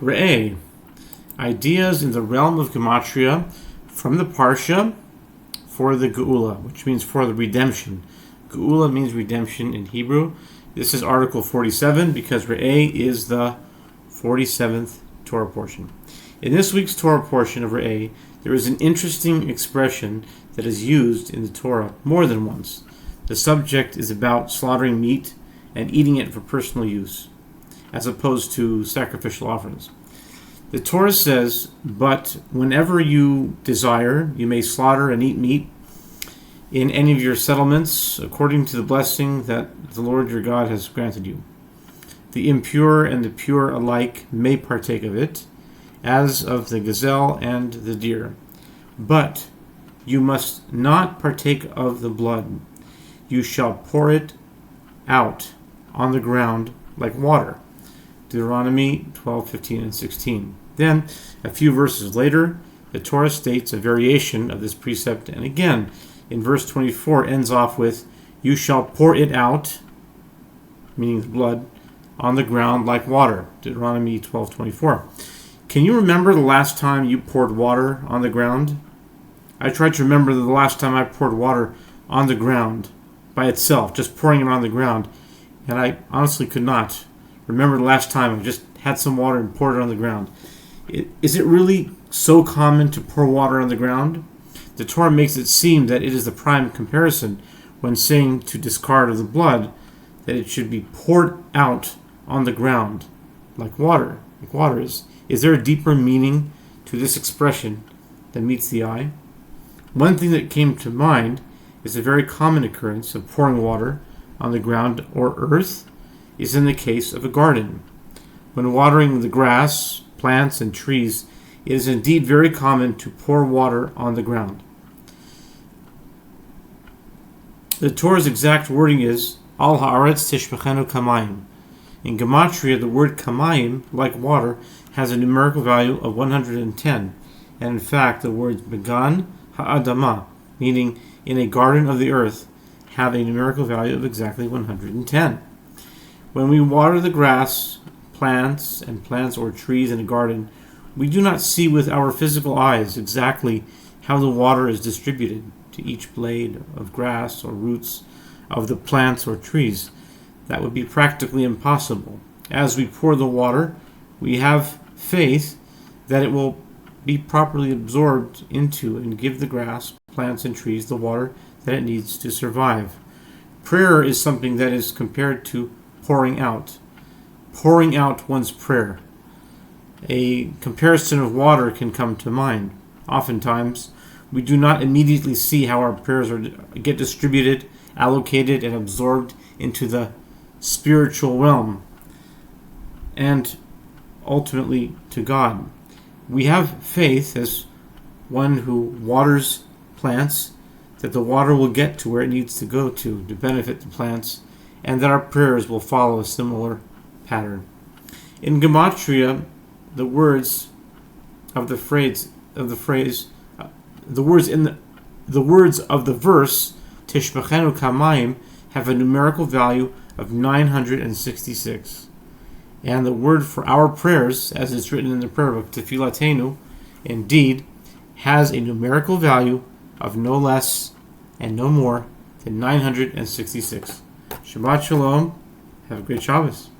Re'eh, ideas in the realm of Gematria from the Parsha for the Geulah, which means for the redemption. Geulah means redemption in Hebrew. This is Article 47 because Re'eh is the 47th Torah portion. In this week's Torah portion of Re'eh, there is an interesting expression that is used in the Torah more than once. The subject is about slaughtering meat and eating it for personal use, as opposed to sacrificial offerings. The Torah says, "But whenever you desire, you may slaughter and eat meat in any of your settlements, according to the blessing that the Lord your God has granted you. The impure and the pure alike may partake of it, as of the gazelle and the deer. But you must not partake of the blood. You shall pour it out on the ground like water." Deuteronomy 12:15 and 16. Then, a few verses later, the Torah states a variation of this precept, and again, in verse 24, ends off with, "You shall pour it out," meaning the blood, "on the ground like water." Deuteronomy 12:24. Can you remember the last time you poured water on the ground? I tried to remember the last time I poured water on the ground by itself, just pouring it on the ground, and I honestly could not remember the last time I just had some water and poured it on the ground. Is it really so common to pour water on the ground? The Torah makes it seem that it is the prime comparison when saying to discard of the blood, that it should be poured out on the ground like water is. Is there a deeper meaning to this expression that meets the eye? One thing that came to mind is a very common occurrence of pouring water on the ground or earth is in the case of a garden. When watering the grass, plants, and trees, it is indeed very common to pour water on the ground. The Torah's exact wording is, "Al haaretz tishpechenu kamayim." In Gematria, the word kamayim, like water, has a numerical value of 110, and in fact, the words began ha'adama, meaning in a garden of the earth, have a numerical value of exactly 110. When we water the grass, plants or trees in a garden, we do not see with our physical eyes exactly how the water is distributed to each blade of grass or roots of the plants or trees. That would be practically impossible. As we pour the water, we have faith that it will be properly absorbed into and give the grass, plants, and trees the water that it needs to survive. Prayer is something that is compared to pouring out one's prayer. A comparison of water can come to mind. Oftentimes, we do not immediately see how our prayers get distributed, allocated, and absorbed into the spiritual realm, and ultimately to God. We have faith as one who waters plants, that the water will get to where it needs to go to benefit the plants, and that our prayers will follow a similar pattern. In Gematria, the words of the verse Tishbechenu Kamayim have a numerical value of 966. And the word for our prayers, as it's written in the prayer book, Tefilatenu, indeed has a numerical value of no less and no more than 966. Shabbat Shalom. Have a great Shabbos.